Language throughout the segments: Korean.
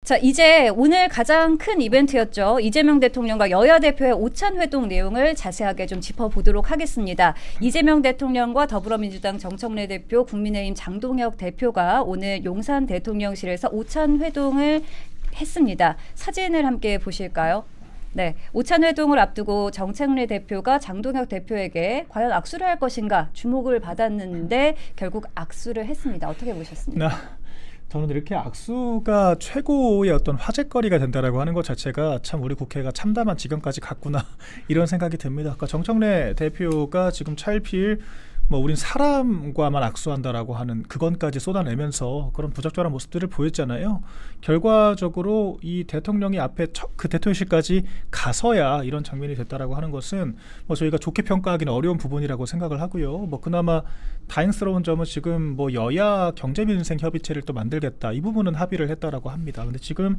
자, 이제 오늘 가장 큰 이벤트였죠. 이재명 대통령과 여야 대표의 오찬 회동 내용을 자세하게 좀 짚어보도록 하겠습니다. 이재명 대통령과 더불어민주당 정청래 대표, 국민의힘 장동혁 대표가 오늘 용산 대통령실에서 오찬 회동을 했습니다. 사진을 함께 보실까요? 네, 오찬 회동을 앞두고 정청래 대표가 장동혁 대표에게 과연 악수를 할 것인가 주목을 받았는데 결국 악수를 했습니다. 어떻게 보셨습니까? 저는 이렇게 악수가 최고의 어떤 화제거리가 된다라고 하는 것 자체가 참 우리 국회가 참담한 지경까지 갔구나 이런 생각이 듭니다. 그러니까 정청래 대표가 지금 차일피일 우린 사람과만 악수한다라고 하는 그건까지 쏟아내면서 그런 부적절한 모습들을 보였잖아요. 결과적으로 이 대통령이 앞에 그 대통령실까지 가서야 이런 장면이 됐다라고 하는 것은 저희가 좋게 평가하기는 어려운 부분이라고 생각을 하고요. 그나마 다행스러운 점은 지금 여야 경제민생 협의체를 또 만들겠다 이 부분은 합의를 했다라고 합니다. 근데 지금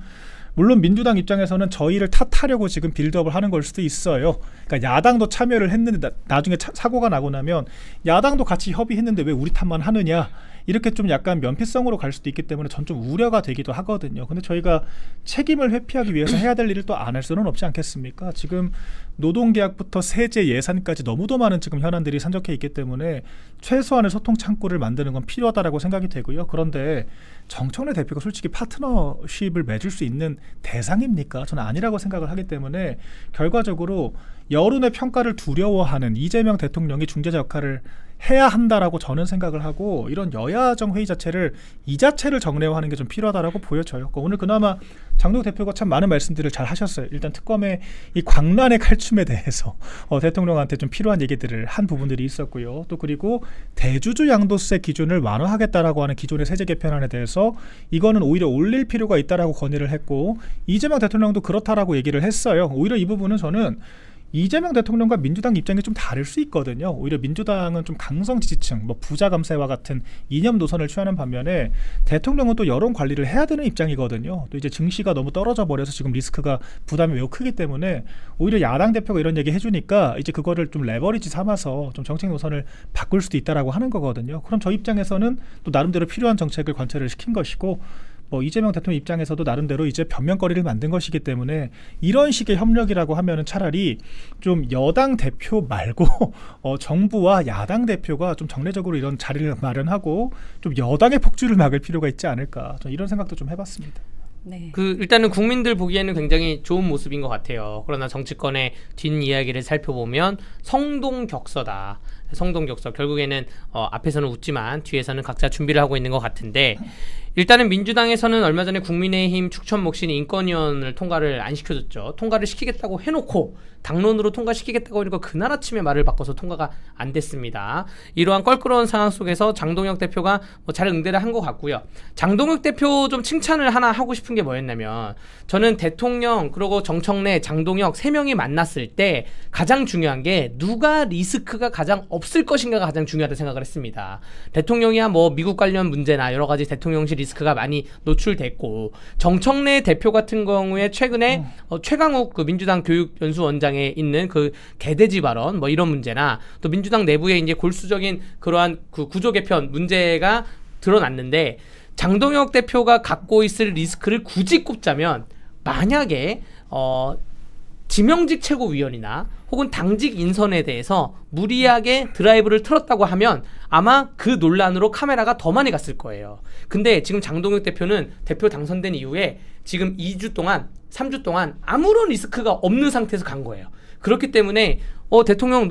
물론 민주당 입장에서는 저희를 탓하려고 지금 빌드업을 하는 걸 수도 있어요. 그러니까 야당도 참여를 했는데 나중에 사고가 나고 나면 야당도 같이 협의했는데 왜 우리 탓만 하느냐 이렇게 좀 약간 면피성으로 갈 수도 있기 때문에 전 좀 우려가 되기도 하거든요. 근데 저희가 책임을 회피하기 위해서 해야 될 일을 또 안 할 수는 없지 않겠습니까? 지금 노동계약부터 세제 예산까지 너무도 많은 지금 현안들이 산적해 있기 때문에 최소한의 소통 창구를 만드는 건 필요하다라고 생각이 되고요. 그런데 정청래 대표가 솔직히 파트너십을 맺을 수 있는 대상입니까? 저는 아니라고 생각을 하기 때문에 결과적으로 여론의 평가를 두려워하는 이재명 대통령이 중재자 역할을 해야 한다라고 저는 생각을 하고 이런 여야정 회의 자체를 이 자체를 정례화하는 게 좀 필요하다라고 보여져요. 오늘 그나마 장동혁 대표가 참 많은 말씀들을 잘 하셨어요. 일단 특검의 이 광란의 칼춤에 대해서 대통령한테 좀 필요한 얘기들을 한 부분들이 있었고요. 또 그리고 대주주 양도세 기준을 완화하겠다라고 하는 기존의 세제 개편안에 대해서 이거는 오히려 올릴 필요가 있다라고 건의를 했고 이재명 대통령도 그렇다라고 얘기를 했어요. 오히려 이 부분은 저는 이재명 대통령과 민주당 입장이 좀 다를 수 있거든요. 오히려 민주당은 좀 강성 지지층, 부자 감세와 같은 이념 노선을 취하는 반면에 대통령은 또 여론 관리를 해야 되는 입장이거든요. 또 이제 증시가 너무 떨어져 버려서 지금 리스크가 부담이 매우 크기 때문에 오히려 야당 대표가 이런 얘기 해주니까 이제 그거를 좀 레버리지 삼아서 좀 정책 노선을 바꿀 수도 있다라고 하는 거거든요. 그럼 저 입장에서는 또 나름대로 필요한 정책을 관철을 시킨 것이고. 이재명 대통령 입장에서도 나름대로 이제 변명거리를 만든 것이기 때문에 이런 식의 협력이라고 하면은 차라리 좀 여당 대표 말고 정부와 야당 대표가 좀 정례적으로 이런 자리를 마련하고 좀 여당의 폭주를 막을 필요가 있지 않을까 저는 이런 생각도 좀 해봤습니다. 네. 일단은 국민들 보기에는 굉장히 좋은 모습인 것 같아요. 그러나 정치권의 뒷이야기를 살펴보면 성동격서다. 성동격서 결국에는 앞에서는 웃지만 뒤에서는 각자 준비를 하고 있는 것 같은데 일단은 민주당에서는 얼마 전에 국민의힘 추천 몫인 인권위원을 통과를 안 시켜줬죠. 통과를 시키겠다고 해놓고 당론으로 통과시키겠다고 하니까 그날 아침에 말을 바꿔서 통과가 안 됐습니다. 이러한 껄끄러운 상황 속에서 장동혁 대표가 잘 응대를 한 것 같고요. 장동혁 대표 좀 칭찬을 하나 하고 싶은 게 뭐였냐면 저는 대통령 그리고 정청래 장동혁 세 명이 만났을 때 가장 중요한 게 누가 리스크가 가장 없을 것인가가 가장 중요하다고 생각을 했습니다. 대통령이야 미국 관련 문제나 여러 가지 대통령실 리스크가 많이 노출됐고 정청래 대표 같은 경우에 최근에 최강욱 그 민주당 교육연수원장에 있는 그 개돼지 발언 이런 문제나 또 민주당 내부에 이제 골수적인 그러한 그 구조 개편 문제가 드러났는데 장동혁 대표가 갖고 있을 리스크를 굳이 꼽자면 만약에 지명직 최고위원이나 혹은 당직 인선에 대해서 무리하게 드라이브를 틀었다고 하면 아마 그 논란으로 카메라가 더 많이 갔을 거예요. 근데 지금 장동혁 대표는 대표 당선된 이후에 지금 2주 동안 3주 동안 아무런 리스크가 없는 상태에서 간 거예요. 그렇기 때문에 대통령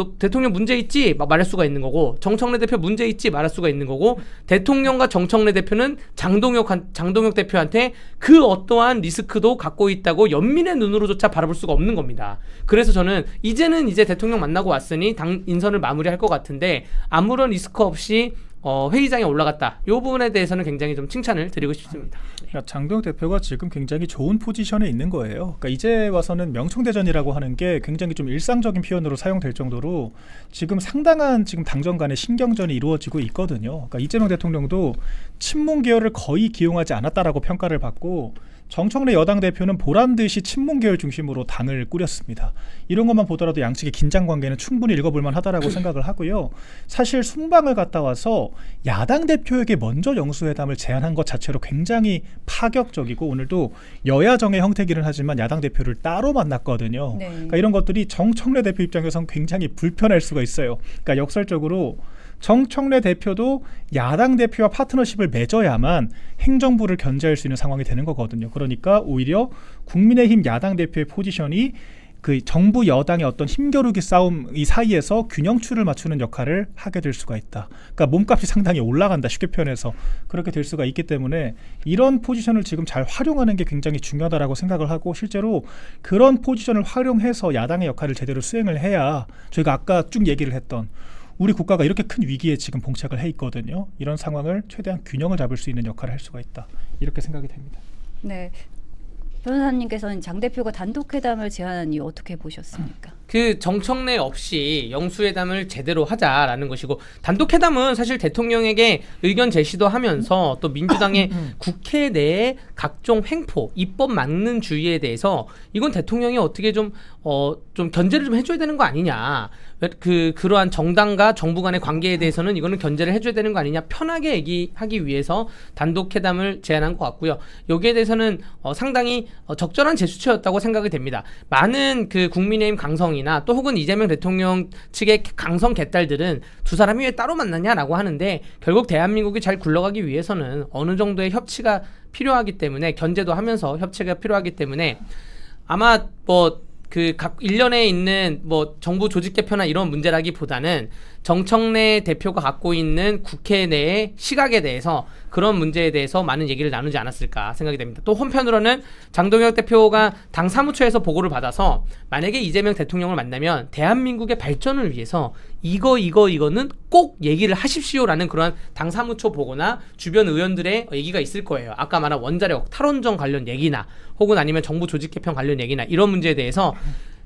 문제 있지? 막 말할 수가 있는 거고 정청래 대표 문제 있지? 말할 수가 있는 거고 대통령과 정청래 대표는 장동혁 대표한테 그 어떠한 리스크도 갖고 있다고 연민의 눈으로조차 바라볼 수가 없는 겁니다. 그래서 저는 이제는 대통령 만나고 왔으니 당 인선을 마무리할 것 같은데 아무런 리스크 없이 회의장에 올라갔다. 이 부분에 대해서는 굉장히 좀 칭찬을 드리고 싶습니다. 그러니까 장동혁 대표가 지금 굉장히 좋은 포지션에 있는 거예요. 그러니까 이제 와서는 명청대전이라고 하는 게 굉장히 좀 일상적인 표현으로 사용될 정도로 지금 상당한 지금 당정 간의 신경전이 이루어지고 있거든요. 그러니까 이재명 대통령도 친문 계열을 거의 기용하지 않았다라고 평가를 받고 정청래 여당 대표는 보란듯이 친문 계열 중심으로 당을 꾸렸습니다. 이런 것만 보더라도 양측의 긴장 관계는 충분히 읽어볼만 하다라고 생각을 하고요. 사실 순방을 갔다 와서 야당 대표에게 먼저 영수회담을 제안한 것 자체로 굉장히 파격적이고 오늘도 여야정의 형태기는 하지만 야당 대표를 따로 만났거든요. 네. 그러니까 이런 것들이 정청래 대표 입장에선 굉장히 불편할 수가 있어요. 그러니까 역설적으로 정청래 대표도 야당 대표와 파트너십을 맺어야만 행정부를 견제할 수 있는 상황이 되는 거거든요. 그러니까 오히려 국민의힘 야당 대표의 포지션이 그 정부 여당의 어떤 힘겨루기 싸움 이 사이에서 균형추를 맞추는 역할을 하게 될 수가 있다. 그러니까 몸값이 상당히 올라간다. 쉽게 표현해서 그렇게 될 수가 있기 때문에 이런 포지션을 지금 잘 활용하는 게 굉장히 중요하다라고 생각을 하고 실제로 그런 포지션을 활용해서 야당의 역할을 제대로 수행을 해야 저희가 아까 쭉 얘기를 했던 우리 국가가 이렇게 큰 위기에 지금 봉착을 해 있거든요. 이런 상황을 최대한 균형을 잡을 수 있는 역할을 할 수가 있다. 이렇게 생각이 됩니다. 네. 변호사님께서는 장 대표가 단독 회담을 제안한 이유 어떻게 보셨습니까? 그 정청래 없이 영수회담을 제대로 하자라는 것이고 단독회담은 사실 대통령에게 의견 제시도 하면서 또 민주당의 국회 내의 각종 횡포, 입법 막는 주의에 대해서 이건 대통령이 어떻게 좀 견제를 좀 해줘야 되는 거 아니냐. 그러한 정당과 정부 간의 관계에 대해서는 이거는 견제를 해줘야 되는 거 아니냐. 편하게 얘기하기 위해서 단독회담을 제안한 것 같고요. 여기에 대해서는 상당히 적절한 제스처였다고 생각이 됩니다. 많은 그 국민의힘 강성이나 또 혹은 이재명 대통령 측의 강성 개딸들은 두 사람이 왜 따로 만나냐라고 하는데 결국 대한민국이 잘 굴러가기 위해서는 어느 정도의 협치가 필요하기 때문에 견제도 하면서 협치가 필요하기 때문에 아마 그 각 일련에 있는 정부 조직 개편이나 이런 문제라기보다는 정청래 대표가 갖고 있는 국회 내의 시각에 대해서 그런 문제에 대해서 많은 얘기를 나누지 않았을까 생각이 됩니다. 또 한편으로는 장동혁 대표가 당 사무처에서 보고를 받아서 만약에 이재명 대통령을 만나면 대한민국의 발전을 위해서 이거는 꼭 얘기를 하십시오라는 그런 당 사무처 보고나 주변 의원들의 얘기가 있을 거예요. 아까 말한 원자력 탈원전 관련 얘기나 혹은 아니면 정부 조직 개편 관련 얘기나 이런 문제에 대해서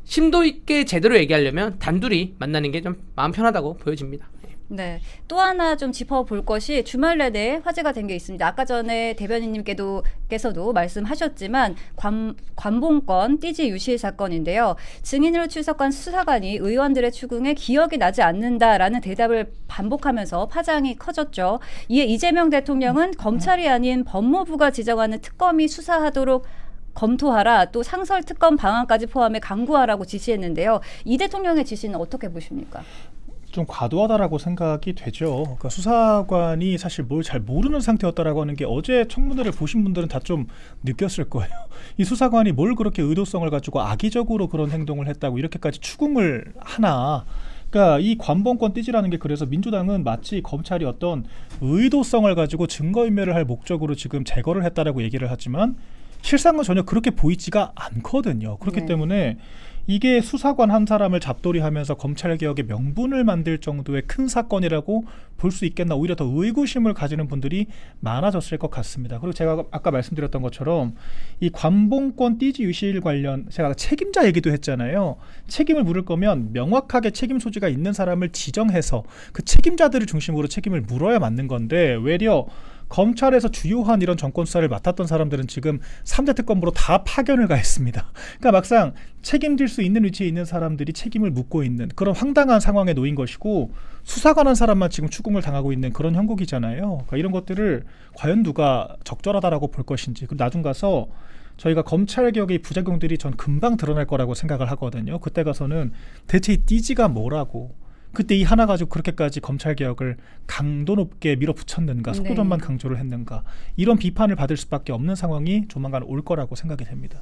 심도 있게 제대로 얘기하려면 단둘이 만나는 게 좀 마음 편하다고 보여집니다. 네. 또 하나 좀 짚어볼 것이 주말 내내 화제가 된 게 있습니다. 아까 전에 대변인님께서도 말씀하셨지만 관봉권 띠지 유실 사건인데요. 증인으로 출석한 수사관이 의원들의 추궁에 기억이 나지 않는다라는 대답을 반복하면서 파장이 커졌죠. 이에 이재명 대통령은 검찰이 아닌 법무부가 지정하는 특검이 수사하도록 검토하라, 또 상설 특검 방안까지 포함해 강구하라고 지시했는데요. 이 대통령의 지시는 어떻게 보십니까? 좀 과도하다라고 생각이 되죠. 그러니까 수사관이 사실 뭘 잘 모르는 상태였다라고 하는 게 어제 청문회를 보신 분들은 다 좀 느꼈을 거예요. 이 수사관이 뭘 그렇게 의도성을 가지고 악의적으로 그런 행동을 했다고 이렇게까지 추궁을 하나. 그러니까 이 관봉권 띠지라는 게 그래서 민주당은 마치 검찰이 어떤 의도성을 가지고 증거인멸을 할 목적으로 지금 제거를 했다라고 얘기를 하지만 실상은 전혀 그렇게 보이지가 않거든요. 그렇기 때문에 이게 수사관 한 사람을 잡돌이하면서 검찰개혁의 명분을 만들 정도의 큰 사건이라고 볼 수 있겠나, 오히려 더 의구심을 가지는 분들이 많아졌을 것 같습니다. 그리고 제가 아까 말씀드렸던 것처럼 이 관봉권 띠지 유실 관련 제가 책임자 얘기도 했잖아요. 책임을 물을 거면 명확하게 책임 소지가 있는 사람을 지정해서 그 책임자들을 중심으로 책임을 물어야 맞는 건데 외려 검찰에서 주요한 이런 정권 수사를 맡았던 사람들은 지금 3대 특검으로 다 파견을 가했습니다. 그러니까 막상 책임질 수 있는 위치에 있는 사람들이 책임을 묻고 있는 그런 황당한 상황에 놓인 것이고 수사관 한 사람만 지금 추궁을 당하고 있는 그런 형국이잖아요. 그러니까 이런 것들을 과연 누가 적절하다라고 볼 것인지, 그리고 나중 가서 저희가 검찰개혁의 부작용들이 전 금방 드러날 거라고 생각을 하거든요. 그때 가서는 대체 이 띠지가 뭐라고, 그때 이 하나 가지고 그렇게까지 검찰개혁을 강도 높게 밀어붙였는가, 속도전만 강조를 했는가, 이런 비판을 받을 수밖에 없는 상황이 조만간 올 거라고 생각이 됩니다.